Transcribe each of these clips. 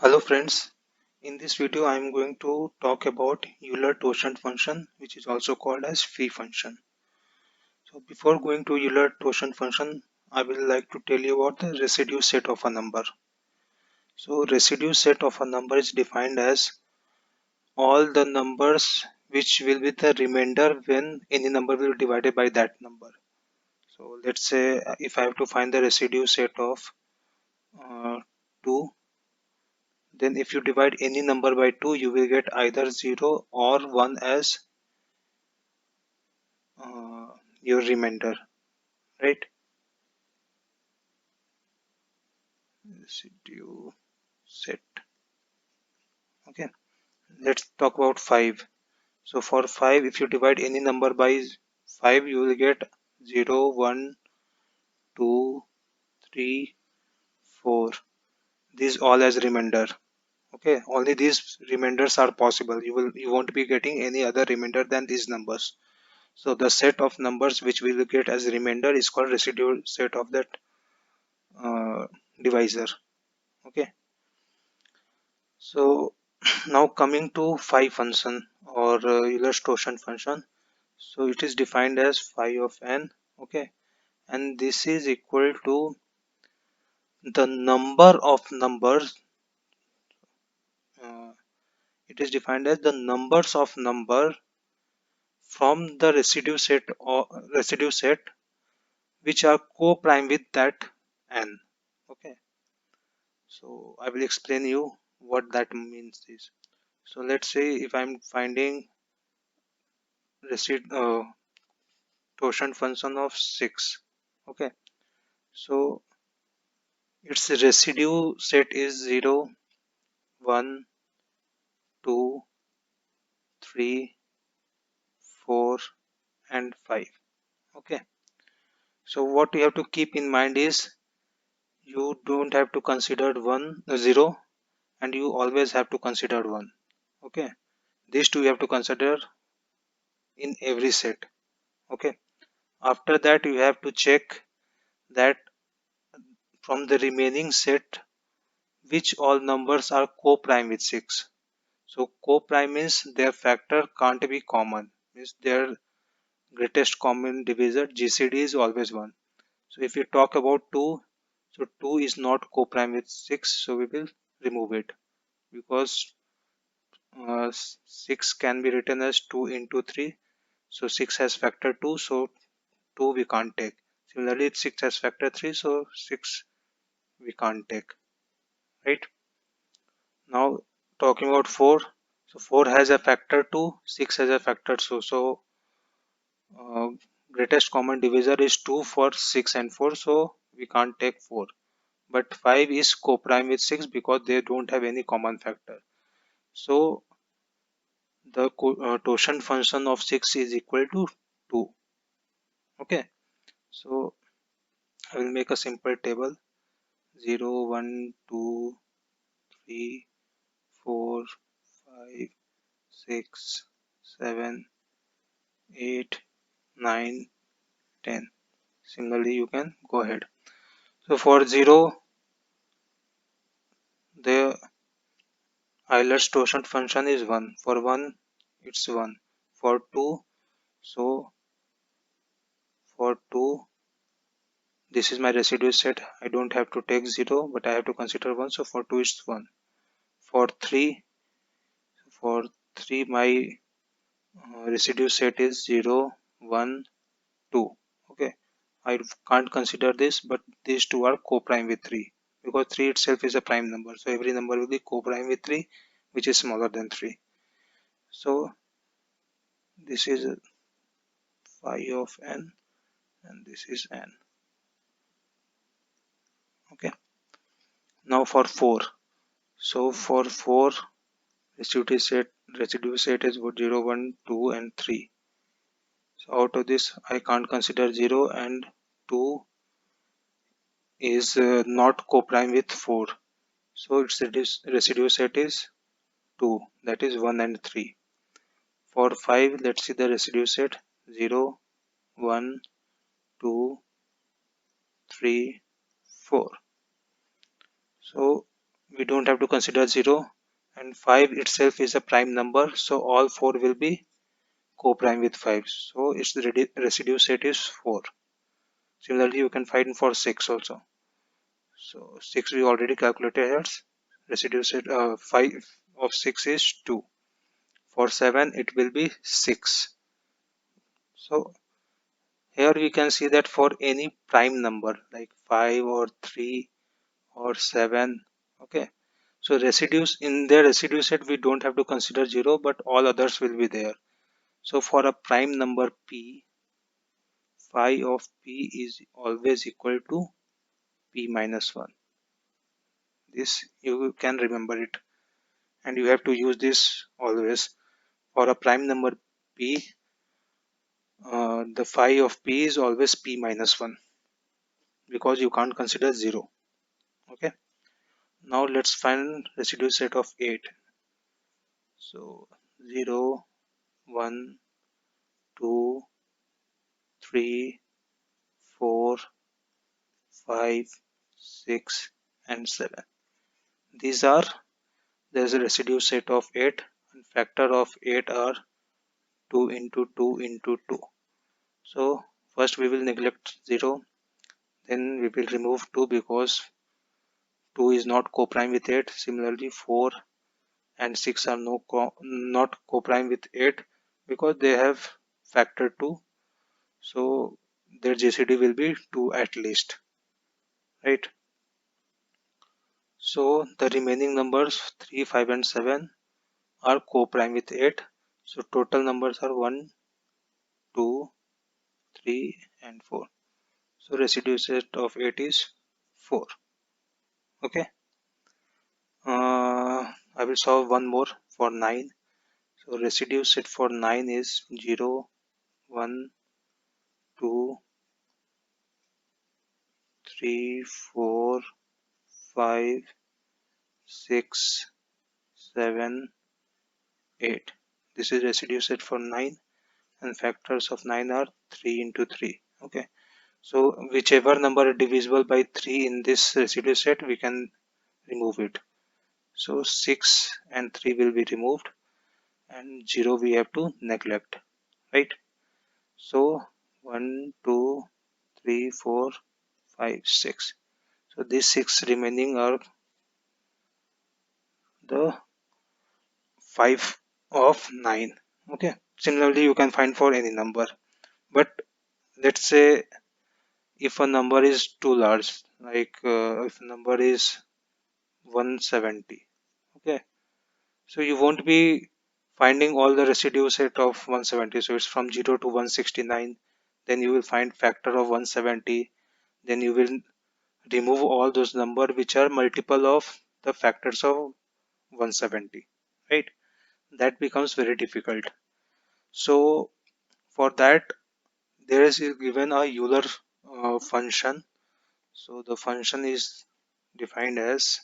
Hello friends, in this video I am going to talk about Euler-Totient function, which is also called as phi function. So before going to Euler-Totient function, I will like to tell you about the residue set of a number. So residue set of a number is defined as all the numbers which will be the remainder when any number will be divided by that number. So let's say if I have to find the residue set of 2, then if you divide any number by 2 you will get either 0 or 1 as uh, your remainder, right? Residue set. Okay, let's talk about 5. So for 5, if you divide any number by 5 you will get 0, 1, 2, 3, 4. These all as remainder. Okay, only these remainders are possible. You won't be getting any other remainder than these numbers. So the set of numbers which we will get as remainder is called residual set of that uh, divisor. Okay, so now coming to phi function or Euler-Totient function. So it is defined as phi of n. Okay, and this is equal to the number of numbers. Uh, it is defined as the numbers of number from the residue set which are co-prime with that n. Okay, so I will explain you what that means is. So let's say if I'm finding residue totient function of 6. Okay, so its residue set is 0, 1, 2, 3, 4 and 5. Okay, so what you have to keep in mind is you don't have to consider 0, and you always have to consider 1. Okay, these two you have to consider in every set. Okay, after that you have to check that from the remaining set which all numbers are co-prime with 6. So co-prime means their factor can't be common, means their greatest common divisor GCD is always 1. So if we talk about 2, so 2 is not co-prime with 6, so we will remove it because 6 can be written as 2 into 3. So 6 has factor 2, so 2 we can't take. Similarly 6 has factor 3, so 6 we can't take, right? Now talking about 4, so 4 has a factor 2, 6 has a factor 2. So uh, greatest common divisor is 2 for 6 and 4, so we can't take 4. But 5 is co-prime with 6 because they don't have any common factor. So the totient function of 6 is equal to 2. Okay, so I will make a simple table: 0, 1, 2, 3, 4, 5, 6, 7, 8, 9, 10. Similarly you can go ahead. So for 0 the Euler's totient function is 1. For 1 it's 1. For 2, so for 2 this is my residue set. I don't have to take 0 but I have to consider 1. So for 2 it's 1. For 3, my residue set is 0, 1, 2. Okay, I can't consider this, but these two are co-prime with 3 because 3 itself is a prime number. So every number will be co-prime with 3 which is smaller than 3. So this is phi of n and this is n. Okay, now for 4. So for 4 residue set is 0, 1, 2 and 3. So out of this I can't consider 0 and 2 is not co-prime with 4. So its residue set is 2, that is 1 and 3. For 5, let's see the residue set: 0, 1, 2, 3, 4. So we don't have to consider 0, and 5 itself is a prime number, so all 4 will be co-prime with 5, so its residue set is 4. Similarly, you can find for 6 also. So 6 we already calculated here. Residue set 5 of 6 is 2. For 7 it will be 6. So here we can see that for any prime number like 5 or 3 or 7, okay, so residues in their residue set we don't have to consider 0, but all others will be there. So for a prime number p, phi of p is always equal to p minus 1. This you can remember it, and you have to use this always. For a prime number p, the phi of p is always p minus 1, because you can't consider 0. Okay, now let's find residue set of 8. So 0, 1, 2, 3, 4, 5, 6, and 7. These are, there's a residue set of 8, and factor of 8 are 2 into 2 into 2. So first we will neglect 0, then we will remove 2 because 2 is not co-prime with 8. Similarly 4 and 6 are not co-prime with 8 because they have factor 2. So their GCD will be 2 at least, right? So the remaining numbers 3, 5 and 7 are co-prime with 8. So total numbers are 1, 2, 3 and 4. So residue set of 8 is 4. Okay. I will solve one more for 9. So residue set for 9 is 0, 1, 2, 3, 4, 5, 6, 7, 8. This is residue set for 9, and factors of 9 are 3 into 3. Okay. So whichever number is divisible by 3 in this residue set, we can remove it. So 6 and 3 will be removed, and 0 we have to neglect, right? So 1, 2, 3, 4, 5, 6. So these 6 remaining are the 5 of 9. Okay. Similarly, you can find for any number. But let's say if a number is too large, like if a number is 170, okay, so you won't be finding all the residue set of 170. So it's from 0 to 169, then you will find factor of 170, then you will remove all those number which are multiple of the factors of 170, right? That becomes very difficult. So for that there is given a Euler function. So the function is defined as,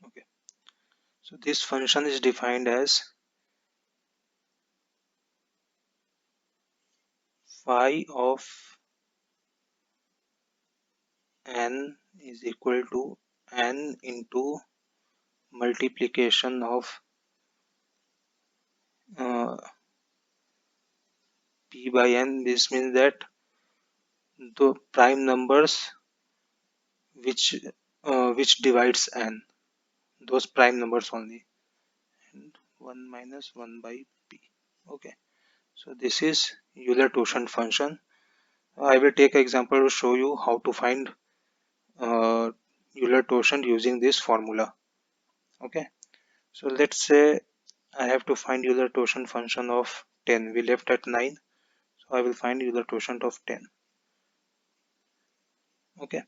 okay, so this function is defined as phi of n is equal to n into multiplication of uh, p by n. This means that the prime numbers which divides n, those prime numbers only, and 1 minus 1 by p. Okay, so this is Euler-Tauschant function. I will take an example to show you how to find Euler-Tauschant using this formula. Okay, so let's say I have to find Euler-Tauschant function of 10. We left at 9, so I will find Euler-Tauschant of 10. Okay,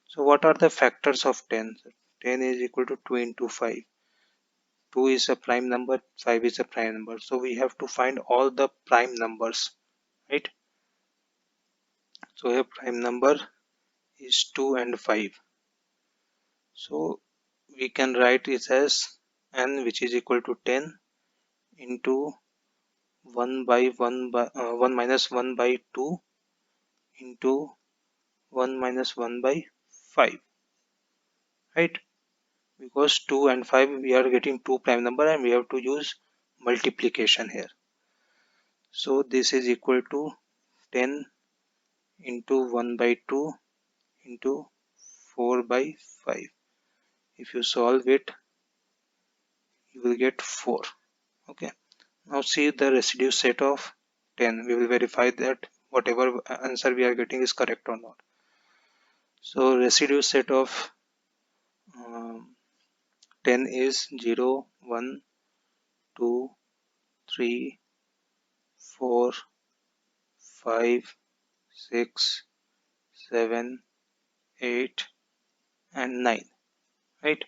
so what are the factors of 10? 10 is equal to 2 into 5. 2 is a prime number, 5 is a prime number. So we have to find all the prime numbers, right? So a prime number is 2 and 5. So we can write it as n, which is equal to 10 into 1 by 1 minus 1 by 2 into 1 minus 1 by 5, right? Because 2 and 5 we are getting two prime number and we have to use multiplication here. So this is equal to 10 into 1 by 2 into 4 by 5. If you solve it, you will get 4. Okay. Now see the residue set of 10. We will verify that whatever answer we are getting is correct or not. So residue set of um, 10 is 0, 1, 2, 3, 4, 5, 6, 7, 8 and 9, right?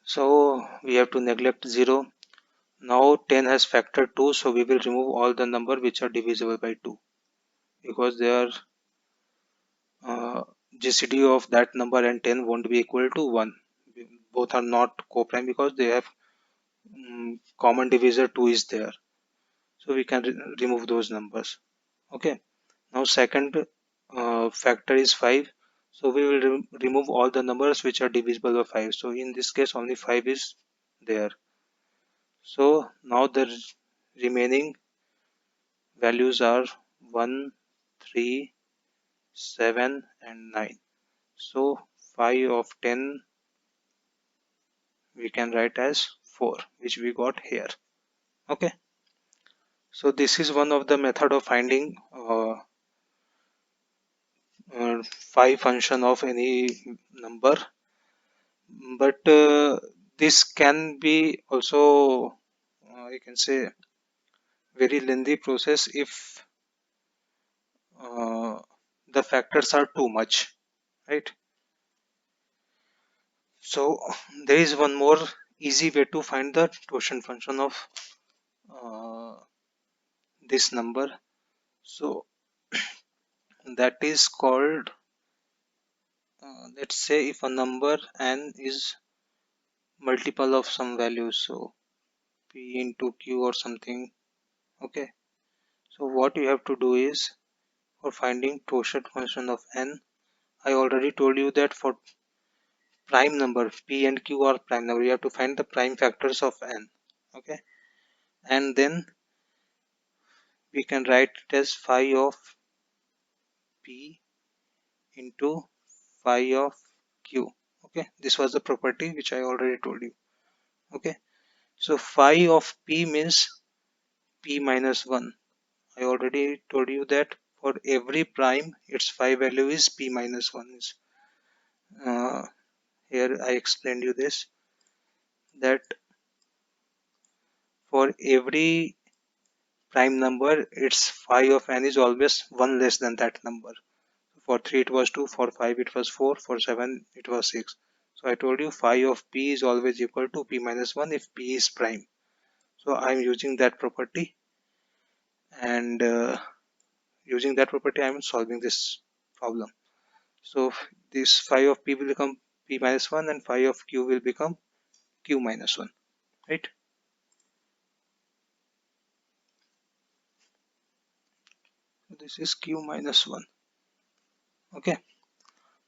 So we have to neglect 0. Now 10 has factor 2, so we will remove all the number which are divisible by 2 because they are GCD of that number and 10 won't be equal to 1. Both are not co-prime because they have common divisor 2 is there. So we can remove those numbers. Okay. Now second factor is 5. So we will remove all the numbers which are divisible by 5. So in this case only 5 is there. So now the remaining values are 1, 3, 7 and 9. So 5 of 10 we can write as 4, which we got here. Okay. So this is one of the method of finding phi function of any number, but this can be also you can say very lengthy process if the factors are too much, right? So there is one more easy way to find the totient function of uh, this number. So that is called let's say if a number n is multiple of some value, so p into q or something. Okay, so what you have to do is for finding totient function of n, I already told you that for prime number p and q are prime number, you have to find the prime factors of n. Okay, and then we can write it as phi of p into phi of q. Okay, this was the property which I already told you. Okay, so phi of p means p minus 1. I already told you that for every prime its phi value is p minus 1. Uh, Here I explained you this, that for every prime number its phi of n is always 1 less than that number. For 3 it was 2, for 5 it was 4, for 7 it was 6. So I told you phi of p is always equal to p minus 1 if p is prime. So I am using that property, and using that property I am solving this problem. So this phi of p will become p minus 1 and phi of q will become q minus 1, right? This is q minus 1. Okay,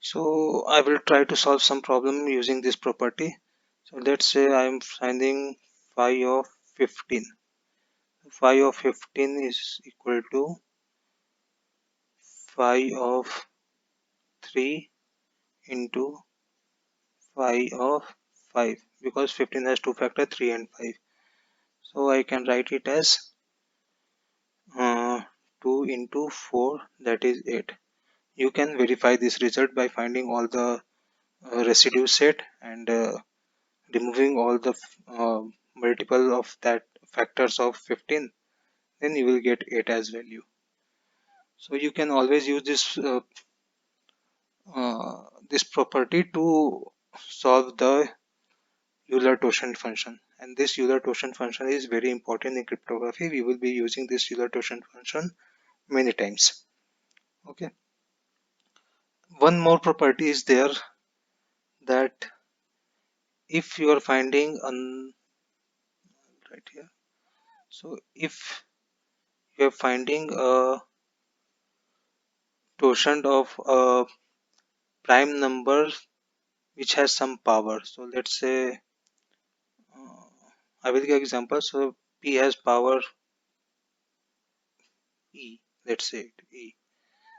so I will try to solve some problem using this property. So let's say I am finding phi of 15. Phi of 15 is equal to phi of 3 into phi of 5, because 15 has two factors 3 and 5. So I can write it as 2 into 4, that is 8. You can verify this result by finding all the residue set and removing all the multiple of that factors of 15, then you will get 8 as value. So you can always use this property to solve the Euler-Totient function, and this Euler-Totient function is very important in cryptography. We will be using this Euler-Totient function many times. Okay, one more property is there, that if you are finding right here, so if you are finding a quotient of a prime number which has some power. So let's say I will give example. So p has power e. Let's say it e.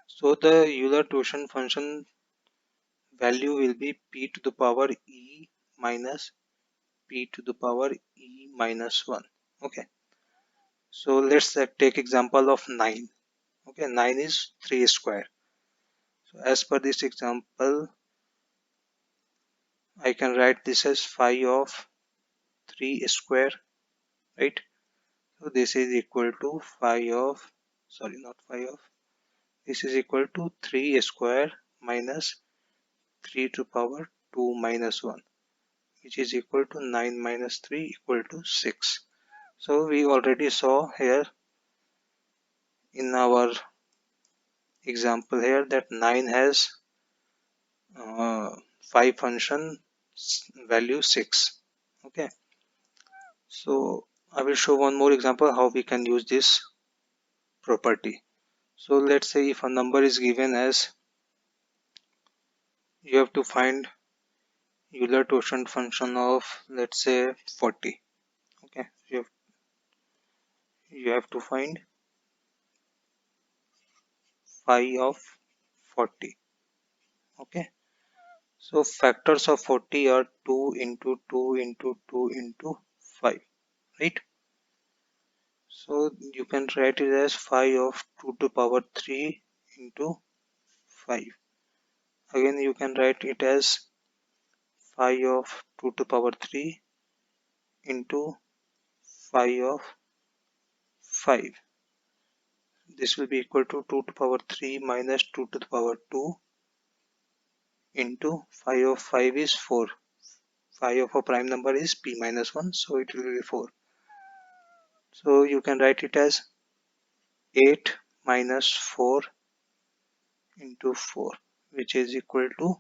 So the Euler quotient function value will be p to the power e minus p to the power e minus 1. Okay. So let's take example of 9. Okay, 9 is 3 square. So as per this example, I can write this as phi of 3 square, right? So this is equal to phi of, sorry, not phi of, this is equal to 3 square minus 3 to power 2 minus 1, which is equal to 9 minus 3 equal to 6. So we already saw here in our example here that 9 has phi function value 6. Okay, so I will show one more example how we can use this property. So let's say if a number is given as, you have to find Euler quotient function of, let's say, 40. Okay, you have to find phi of 40. Okay, so factors of 40 are 2 into 2 into 2 into 5, right? So you can write it as phi of 2 to power 3 into 5. Again you can write it as phi of 2 to power 3 into phi of 5. This will be equal to 2 to power 3 minus 2 to the power 2 into phi of 5 is 4. Phi of a prime number is p minus 1, so it will be 4. So you can write it as 8 minus 4 into 4, which is equal to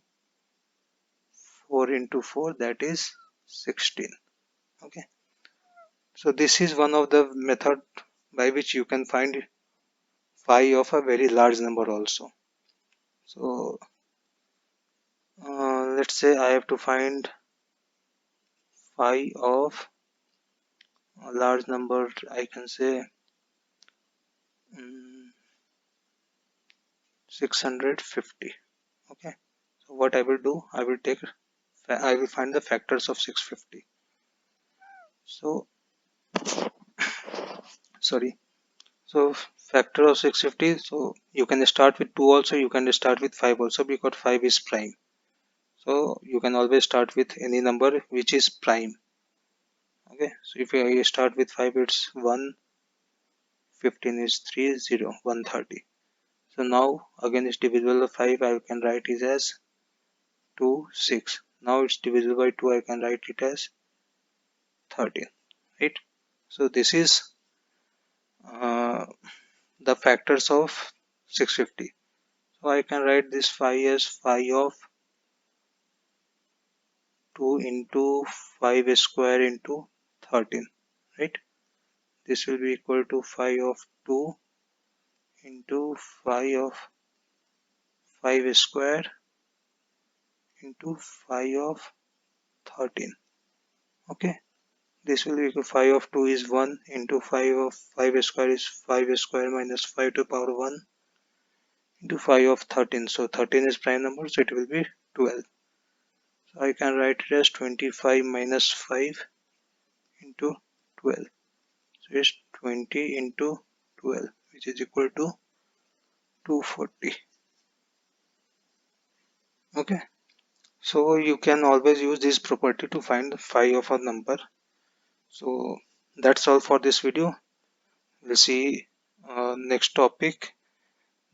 4 into 4, that is 16. Okay, so this is one of the method by which you can find phi of a very large number also. So let's say I have to find phi of a large number, I can say 650. Okay, so what I will do, I will find the factors of 650. So sorry, so factor of 650, so you can start with 2 also, you can start with 5 also, because 5 is prime. So you can always start with any number which is prime. Okay, so if I start with 5, it's 1, 15 is 3, 0, 130. So now again it's divisible by 5, I can write it as 2, 6. Now it's divisible by 2, I can write it as 13, right? So this is uh, the factors of 650. So I can write this phi as phi of 2 into 5 square into 13, right? This will be equal to phi of 2 into phi of 5 square into phi of 13. Okay, this will be equal to phi of 2 is 1 into phi of 5 square is 5 square minus 5 to power 1 into phi of 13. So 13 is prime number, so it will be 12. So I can write it as 25 minus 5 into 12. So it's 20 into 12, which is equal to 240. Okay, so you can always use this property to find the phi of a number. So that's all for this video. We'll see next topic,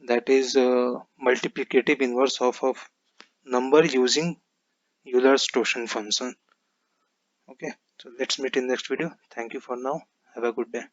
that is multiplicative inverse of a number using Euler's quotient function. Okay, so let's meet in next video. Thank you for now. Have a good day.